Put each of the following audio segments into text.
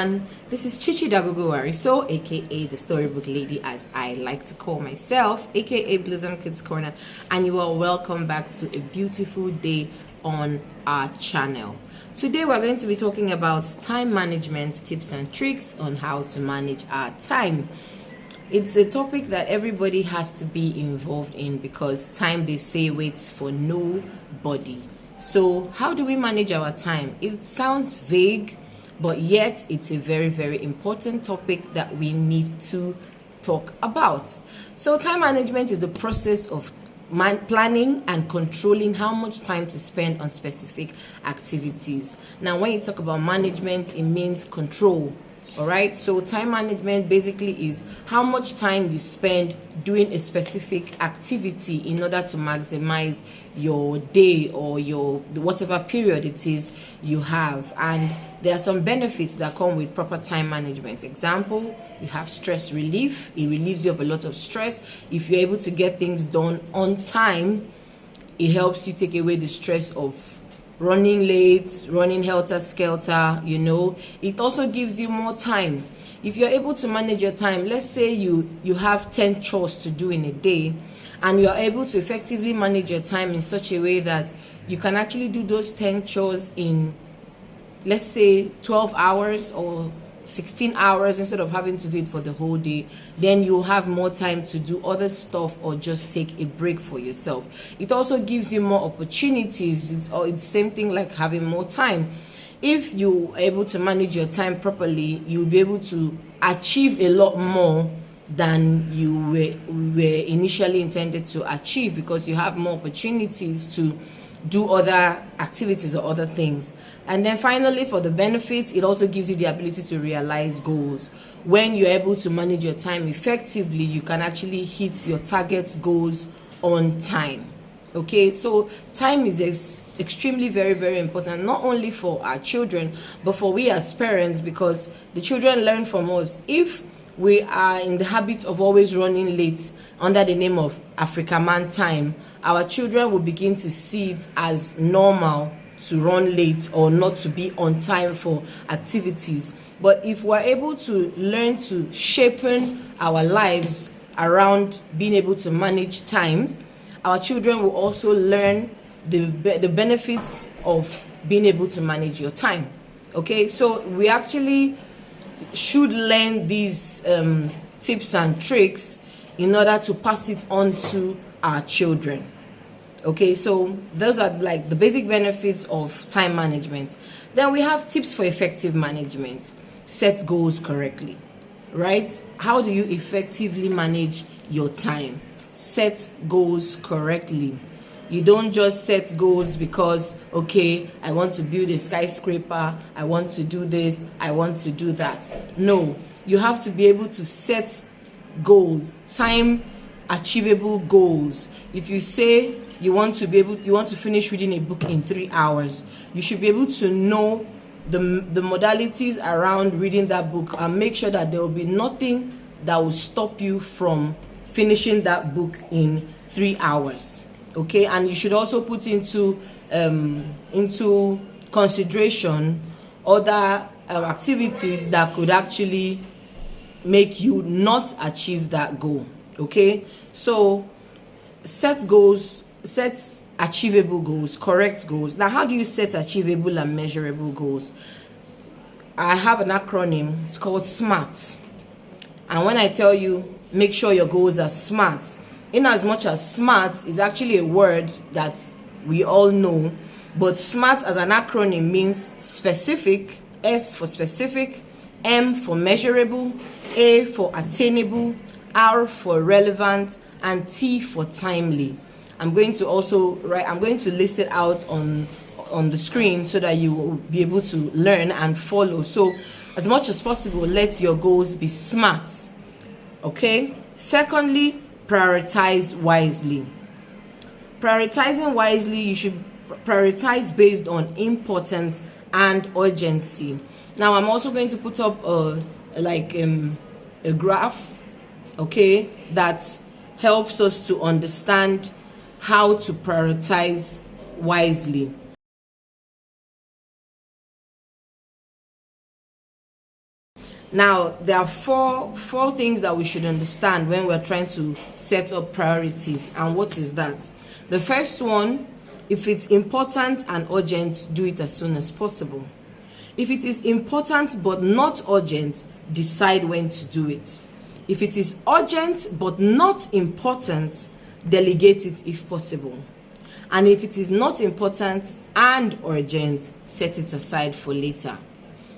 everyone. This is Chichi Dagogo aka the Storybook Lady, as I like to call myself, aka Blizzard Kids Corner, and you are welcome back to a beautiful day on our channel. Today we're going to be talking about time management tips and tricks on how to manage our time. It's a topic that everybody has to be involved in because time, they say, waits for nobody. So how do we manage our time? It sounds vague, but yet it's a very, very important topic that we need to talk about. So time management is the process of planning and controlling how much time to spend on specific activities. Now, when you talk about management, it means control. All right, so time management basically is how much time you spend doing a specific activity in order to maximize your day or your whatever period it is you have. And there are some benefits that come with proper time management. Example, you have stress relief. It relieves you of a lot of stress. If you're able to get things done on time, it helps you take away the stress of running late, running helter-skelter. It also gives you more time. If you're able to manage your time, let's say you have 10 chores to do in a day, and you're able to effectively manage your time in such a way that you can actually do those 10 chores in, let's say, 12 hours or 16 hours instead of having to do it for the whole day, then you'll have more time to do other stuff or just take a break for yourself. It also gives you more opportunities. It's the same thing like having more time. If you're able to manage your time properly, you'll be able to achieve a lot more than you were initially intended to achieve, because you have more opportunities to do other activities or other things. And then finally, for the benefits, it also gives you the ability to realize goals. When you're able to manage your time effectively, you can actually hit your target goals on time. Okay, so time is extremely very, very important, not only for our children, but for we as parents, because the children learn from us. If we are in the habit of always running late under the name of Africa man time, our children will begin to see it as normal to run late or not to be on time for activities. But if we're able to learn to shape our lives around being able to manage time, our children will also learn the benefits of being able to manage your time. Okay, so we actually should learn these tips and tricks in order to pass it on to our children. Okay, so those are like the basic benefits of time management. Then we have tips for effective management. Set goals correctly, right? How do you effectively manage your time? Set goals correctly. You don't just set goals because, okay, I want to build a skyscraper, I want to do this, I want to do that. No, you have to be able to set goals, time achievable goals. If you say you want to finish reading a book in 3 hours, you should be able to know the modalities around reading that book and make sure that there will be nothing that will stop you from finishing that book in 3 hours. Okay, and you should also put into consideration other activities that could actually make you not achieve that goal. Okay, so set goals, set achievable goals, correct goals. Now, how do you set achievable and measurable goals? I have an acronym. It's called SMART. And when I tell you make sure your goals are SMART, in as much as SMART is actually a word that we all know, but SMART as an acronym means specific, S for specific, M for measurable, A for attainable, R for relevant, and T for timely. I'm going to list it out on the screen so that you will be able to learn and follow. So as much as possible, let your goals be SMART. Okay? Secondly, prioritize wisely. Prioritizing wisely, you should prioritize based on importance and urgency. Now, I'm also going to put up a graph, okay, that helps us to understand how to prioritize wisely. Now, there are four things that we should understand when we're trying to set up priorities. And what is that? The first one, if it's important and urgent, do it as soon as possible. If it is important but not urgent, decide when to do it. If it is urgent but not important, delegate it if possible. And if it is not important and urgent, set it aside for later.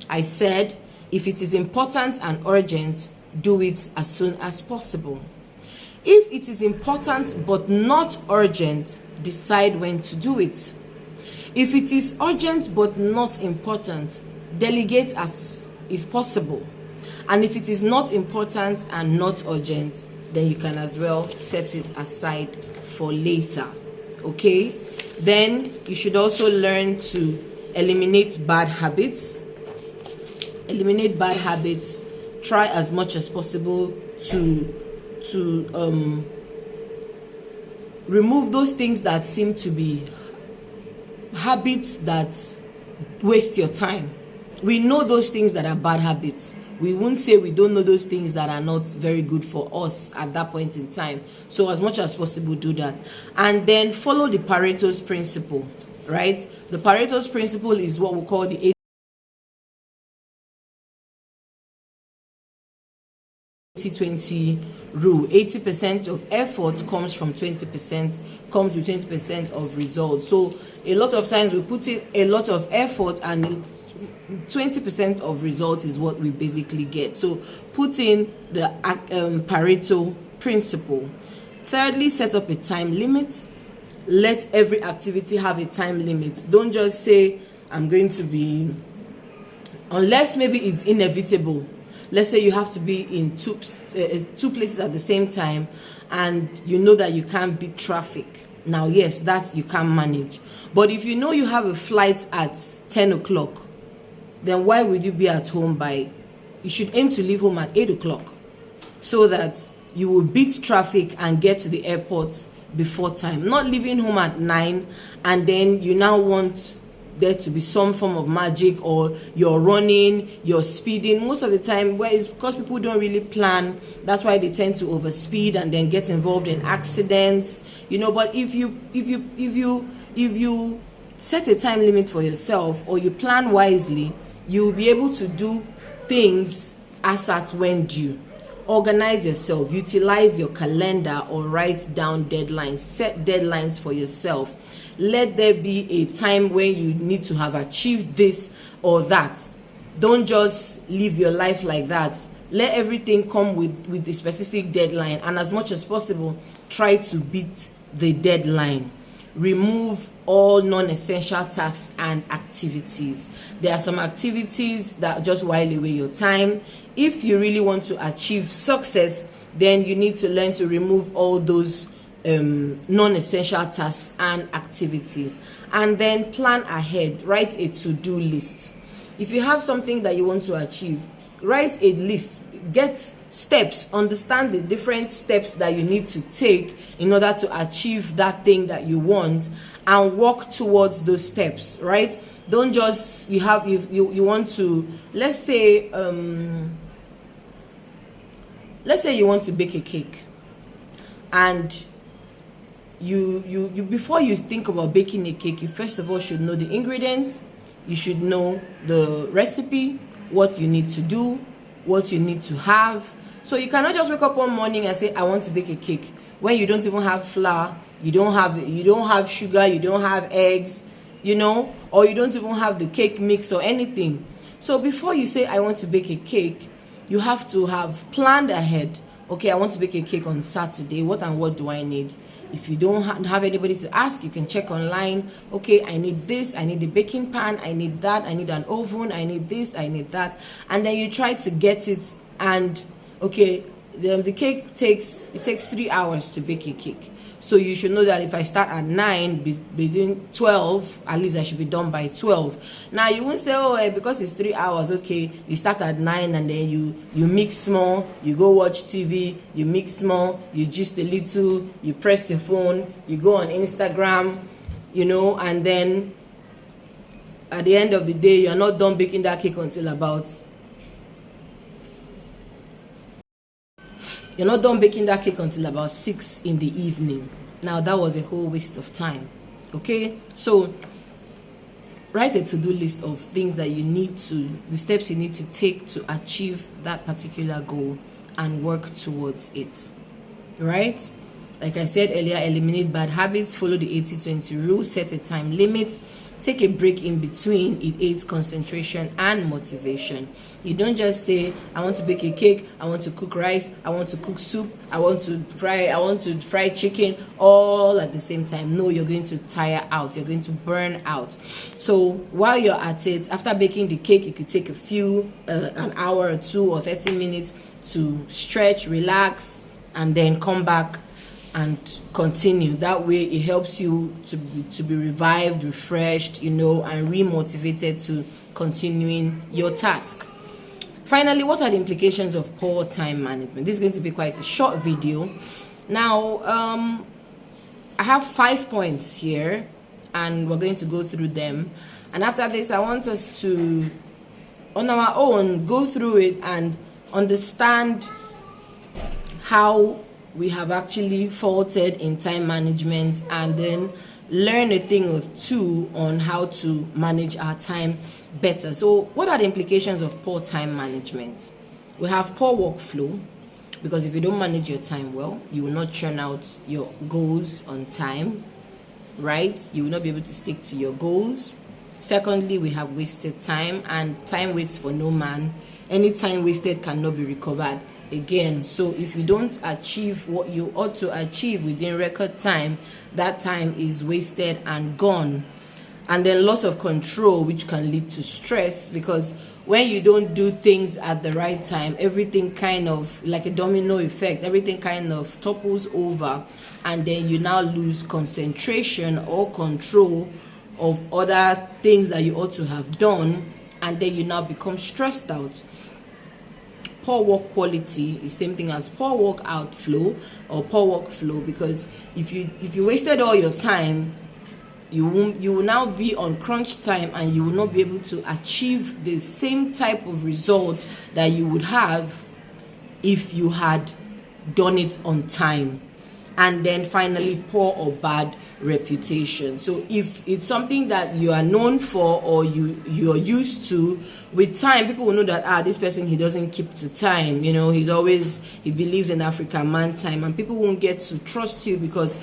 I said, if it is important and urgent, do it as soon as possible. If it is important but not urgent, decide when to do it. If it is urgent but not important, delegate as if possible. And if it is not important and not urgent, then you can as well set it aside for later. Okay? Then you should also learn to eliminate bad habits. Eliminate bad habits. Try as much as possible to remove those things that seem to be habits that waste your time. We know those things that are bad habits. We won't say we don't know those things that are not very good for us at that point in time. So as much as possible, do that. And then follow the Pareto's principle, right? The Pareto's principle is what we call the 80-20 rule. 80% of effort comes with 20% of results. So a lot of times we put in a lot of effort and 20% of results is what we basically get. So put in the Pareto principle. Thirdly, set up a time limit. Let every activity have a time limit. Don't just say, I'm going to be, unless maybe it's inevitable. Let's say you have to be in two places at the same time and you know that you can't beat traffic. Now, yes, that you can manage. But if you know you have a flight at 10 o'clock, then why would you be at home you should aim to leave home at 8 o'clock so that you will beat traffic and get to the airport before time. Not leaving home at 9 and then you now want there to be some form of magic, or you're running, you're speeding. Most of the time, where it's because people don't really plan, that's why they tend to overspeed and then get involved in accidents, but if you set a time limit for yourself or you plan wisely, you'll be able to do things as at when due. Organize yourself, utilize your calendar, or write down deadlines. Set deadlines for yourself. Let there be a time when you need to have achieved this or that. Don't just live your life like that. Let everything come with a specific deadline, and as much as possible, try to beat the deadline. Remove all non-essential tasks and activities. There are some activities that just while away your time. If you really want to achieve success, then you need to learn to remove all those non-essential tasks and activities, and then plan ahead. Write a to-do list. If you have something that you want to achieve, write a list. Get steps. Understand the different steps that you need to take in order to achieve that thing that you want, and work towards those steps, right? Don't just you want to, let's say you want to bake a cake, and you before you think about baking a cake, you first of all should know the ingredients. You should know the recipe, what you need to do, what you need to have. So you cannot just wake up one morning and say, I want to bake a cake, when you don't even have flour, you don't have sugar, you don't have eggs, or you don't even have the cake mix or anything. So before you say, I want to bake a cake, you have to have planned ahead. Okay, I want to bake a cake on Saturday. What and what do I need? If you don't have anybody to ask, you can check online. Okay, I need this, I need a baking pan, I need that, I need an oven, I need this, I need that. And then you try to get it, and okay, the cake takes 3 hours to bake a cake. So you should know that if I start at 9, between 12, at least I should be done by 12. Now you won't say, because it's 3 hours, okay, you start at 9 and then you mix more, you go watch TV, you mix more, you gist a little, you press your phone, you go on Instagram, and then at the end of the day, you're not done baking that cake until about You're not done baking that cake until about 6 in the evening. Now that was a whole waste of time. Okay, so write a to-do list of things that you need to, the steps you need to take to achieve that particular goal and work towards it. Right? Like I said earlier, eliminate bad habits, follow the 80-20 rule, set a time limit, take a break in between. It aids concentration and motivation. You don't just say, I want to bake a cake, I want to cook rice, I want to cook soup, I want to fry chicken all at the same time. No, you're going to tire out, you're going to burn out. So while you're at it, after baking the cake, you could take a few an hour or 2 or 30 minutes to stretch, relax, and then come back and continue. That way it helps you to be revived, refreshed, and re-motivated to continuing your task. Finally, what are the implications of poor time management? This is going to be quite a short video. Now, I have 5 points here, and we're going to go through them. And after this, I want us to, on our own, go through it and understand how we have actually faltered in time management, and then learn a thing or two on how to manage our time better. So what are the implications of poor time management? We have poor workflow, because if you don't manage your time well, you will not churn out your goals on time, right? You will not be able to stick to your goals. Secondly, we have wasted time, and time waits for no man. Any time wasted cannot be recovered again. So if you don't achieve what you ought to achieve within record time, that time is wasted and gone. And then loss of control, which can lead to stress, because when you don't do things at the right time, everything kind of like a domino effect, everything kind of topples over, and then you now lose concentration or control of other things that you ought to have done, and then you now become stressed out. Poor work quality is same thing as poor work outflow or poor workflow, because if you wasted all your time, you will now be on crunch time, and you will not be able to achieve the same type of results that you would have if you had done it on time. And then finally, poor or bad reputation. So if it's something that you are known for or you're used to, with time people will know that this person, he doesn't keep to time, he believes in African man time, and people won't get to trust you because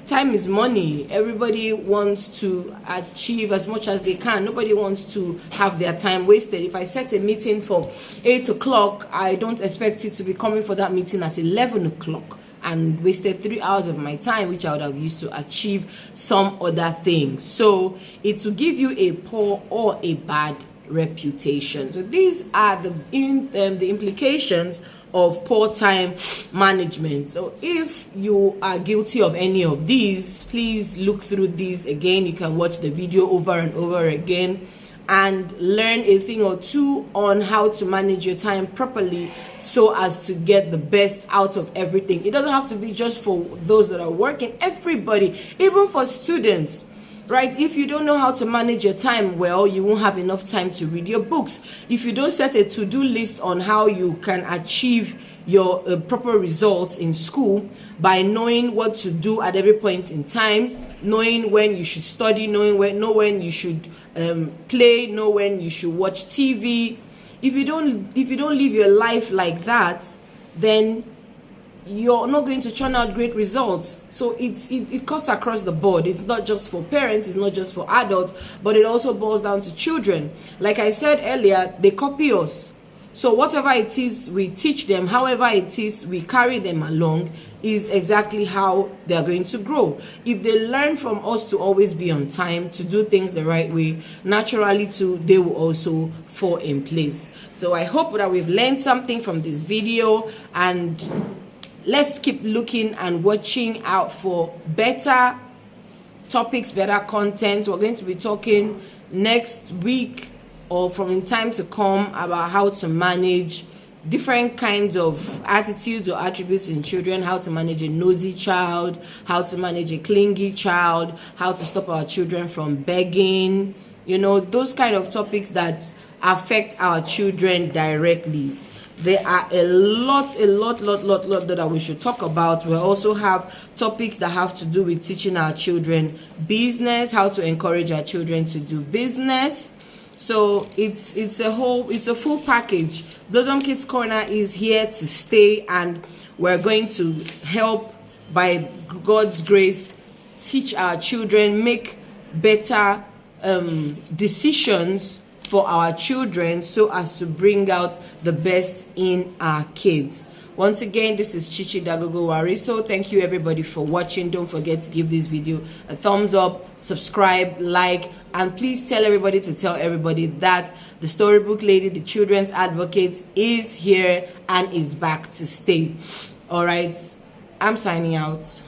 time is money. Everybody wants to achieve as much as they can. Nobody wants to have their time wasted. If I set a meeting for 8 o'clock, I don't expect you to be coming for that meeting at 11 o'clock. And wasted 3 hours of my time, which I would have used to achieve some other thing. So it will give you a poor or a bad reputation. So these are the implications of poor time management. So if you are guilty of any of these, please look through these again. You can watch the video over and over again and learn a thing or two on how to manage your time properly so as to get the best out of everything. It doesn't have to be just for those that are working. Everybody, even for students, right? If you don't know how to manage your time well, you won't have enough time to read your books. If you don't set a to-do list on how you can achieve your proper results in school by knowing what to do at every point in time, knowing when you should study, know when you should play, know when you should watch TV. If you don't live your life like that, then you're not going to churn out great results. So it cuts across the board. It's not just for parents, it's not just for adults, but it also boils down to children. Like I said earlier, they copy us. So whatever it is we teach them, however it is we carry them along, is exactly how they are going to grow. If they learn from us to always be on time, to do things the right way, naturally too, they will also fall in place. So I hope that we've learned something from this video, and let's keep looking and watching out for better topics, better content. We're going to be talking next week or from in time to come about how to manage different kinds of attitudes or attributes in children, how to manage a nosy child, how to manage a clingy child, how to stop our children from begging, those kind of topics that affect our children directly. There are a lot that we should talk about. We also have topics that have to do with teaching our children business, how to encourage our children to do business. So it's a full package. Blossom Kids Corner is here to stay, and we're going to help, by God's grace, teach our children, make better decisions for our children, so as to bring out the best in our kids. Once again, this is Chichi Dagogo Wariso. Thank you everybody for watching. Don't forget to give this video a thumbs up, subscribe, like, and please tell everybody to tell everybody that the Storybook Lady, the children's advocate, is here and is back to stay. All right, I'm signing out.